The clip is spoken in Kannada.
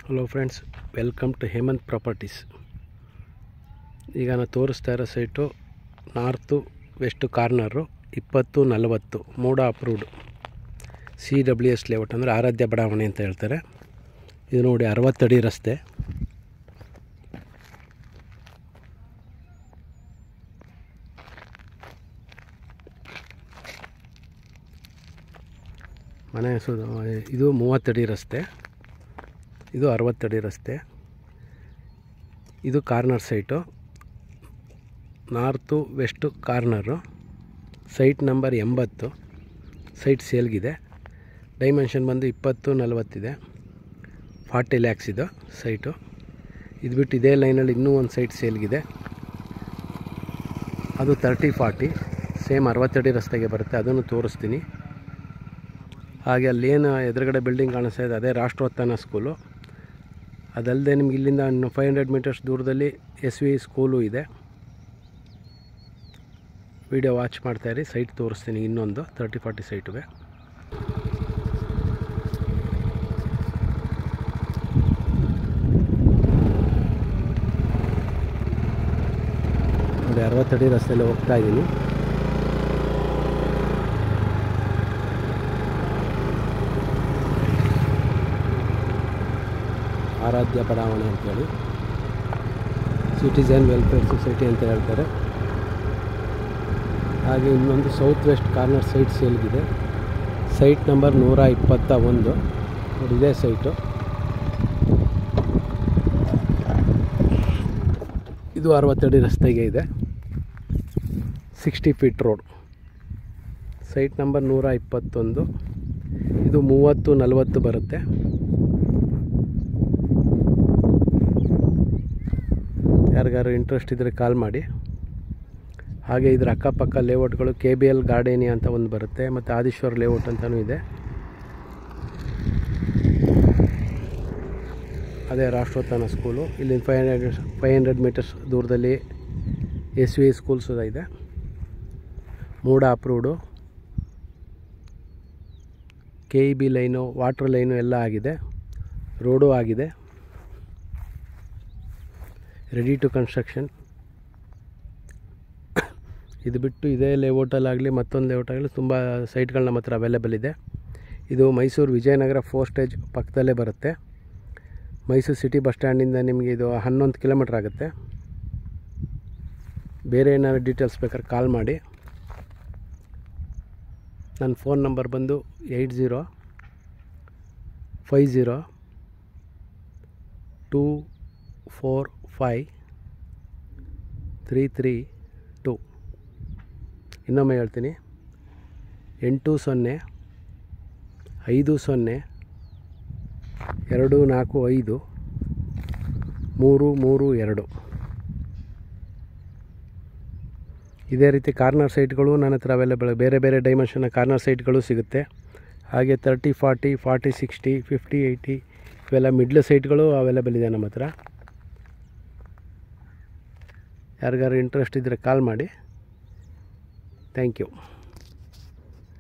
Hello friends, welcome to Hemanth properties. ಈಗ ನಾನು ತೋರಿಸ್ತಾ ಇರೋ site north west corner 2040 MUDA approved CWS layout, ಅಂದರೆ ಆರಾಧ್ಯ ಬಡಾವಣೆ ಅಂತ ಹೇಳ್ತಾರೆ. ಇದು ನೋಡಿ 60 ಅಡಿ ರಸ್ತೆ. ಮನೆ ಇದು 30 ಅಡಿ ರಸ್ತೆ, ಇದು 60 ಅಡಿ ರಸ್ತೆ. ಇದು corner site, north west corner, site number 80. Site ಸೇಲ್ಗಿದೆ. ಡೈಮೆನ್ಷನ್ ಬಂದು 20-40 ಇದೆ. 40 ಲ್ಯಾಕ್ಸ್ ಇದು ಸೈಟು. ಇದು ಬಿಟ್ಟು ಇದೇ ಲೈನಲ್ಲಿ ಇನ್ನೂ ಒಂದು ಸೈಟ್ ಸೇಲ್ಗಿದೆ, ಅದು 30-40 ಸೇಮ್ 60 ಅಡಿ ರಸ್ತೆಗೆ ಬರುತ್ತೆ. ಅದನ್ನು ತೋರಿಸ್ತೀನಿ. ಹಾಗೆ ಅಲ್ಲೇನು ಎದುರುಗಡೆ ಬಿಲ್ಡಿಂಗ್ ಕಾಣಿಸ್ತಾ ಇದೆ, ಅದೇ ರಾಷ್ಟ್ರೋತ್ಥಾನ ಸ್ಕೂಲು. ಅದಲ್ಲದೆ ನಿಮ್ಗೆ ಇಲ್ಲಿಂದ 500 ಮೀಟರ್ಸ್ ದೂರದಲ್ಲಿ SV ಸ್ಕೂಲು ಇದೆ. ವಿಡಿಯೋ ವಾಚ್ ಮಾಡ್ತಾಯಿರಿ, ಸೈಟ್ ತೋರಿಸ್ತೀನಿ. ಇನ್ನೊಂದು 30-40 ಸೈಟುವೆ. ನೋಡಿ 60 ಅಡಿ ರಸ್ತೆಯಲ್ಲಿ ಹೋಗ್ತಾ ಇದ್ದೀನಿ. ಆರಾಧ್ಯ ಬಡಾವಣೆ ಅಂತೇಳಿ, ಸಿಟಿಜನ್ ವೆಲ್ಫೇರ್ ಸೊಸೈಟಿ ಅಂತ ಹೇಳ್ತಾರೆ. ಹಾಗೆ ಇನ್ನೊಂದು ಸೌತ್ ವೆಸ್ಟ್ ಕಾರ್ನರ್ ಸೈಟ್ ಸೇಲ್ಗಿದೆ. Site number 121. ನೋಡಿ ಇದೇ ಸೈಟು. ಇದು 60 ಅಡಿ ರಸ್ತೆಗೆ ಇದೆ, 60 ಫೀಟ್ ರೋಡ್. Site number 121. ಇದು 30-40 ಬರುತ್ತೆ. ಯಾರಿಗಾರು ಇಂಟ್ರೆಸ್ಟ್ ಇದ್ದರೆ ಕಾಲ್ ಮಾಡಿ. ಹಾಗೆ ಇದರ ಅಕ್ಕಪಕ್ಕ ಲೇಔಟ್ಗಳು KBL ಗಾರ್ಡೇನಿಯಾ ಅಂತ ಒಂದು ಬರುತ್ತೆ, ಮತ್ತು ಆದಿಶ್ವರ್ ಲೇಔಟ್ ಅಂತಲೂ ಇದೆ. ಅದೇ ರಾಷ್ಟ್ರೋತ್ಥಾನ ಸ್ಕೂಲು. ಇಲ್ಲಿ 500 ಮೀಟರ್ಸ್ ದೂರದಲ್ಲಿ SV ಸ್ಕೂಲ್ ಸುಧಾ ಇದೆ. MUDA approved. KEB line, water line ಎಲ್ಲ ಆಗಿದೆ. ರೋಡು ಆಗಿದೆ. Ready to construction. ಇದು ಬಿಟ್ಟು ಇದೇ ಲೇಔಟಲ್ಲಾಗಲಿ ಮತ್ತೊಂದು ಲೇಔಟಾಗಲಿ ತುಂಬ ಸೈಟ್ಗಳು ನಮ್ಮ ಹತ್ರ ಅವೈಲೇಬಲ್ ಇದೆ. ಇದು ಮೈಸೂರು ವಿಜಯನಗರ 4 ಸ್ಟೇಜ್ ಪಕ್ಕದಲ್ಲೇ ಬರುತ್ತೆ. ಮೈಸೂರು ಸಿಟಿ ಬಸ್ ಸ್ಟ್ಯಾಂಡಿಂದ ನಿಮಗೆ ಇದು 11 ಕಿಲೋಮೀಟ್ರ್ ಆಗುತ್ತೆ. ಬೇರೆ ಏನಾದ್ರು ಡೀಟೇಲ್ಸ್ ಬೇಕಾದ್ರೆ ಕಾಲ್ ಮಾಡಿ. ನನ್ನ ಫೋನ್ ನಂಬರ್ ಬಂದು 8050245332. ಇನ್ನೊಮ್ಮೆ ಹೇಳ್ತೀನಿ, 8050245332. ಇದೇ ರೀತಿ ಕಾರ್ನರ್ ಸೈಟ್ಗಳು ನನ್ನ ಹತ್ರ ಅವೈಲೇಬಲ್. ಬೇರೆ ಬೇರೆ ಡೈಮೆನ್ಷನ್ನ ಕಾರ್ನರ್ ಸೈಟ್ಗಳು ಸಿಗುತ್ತೆ. ಹಾಗೆ 30-40, 40-60, 50-80 ಇವೆಲ್ಲ ಮಿಡ್ಲ್ ಸೈಟ್ಗಳು ಅವೈಲೇಬಲ್ ಇದೆ ನಮ್ಮ ಹತ್ರ. ಯಾರಿಗಾರು ಇಂಟ್ರೆಸ್ಟ್ ಇದ್ದರೆ ಕಾಲ್ ಮಾಡಿ. Thank you.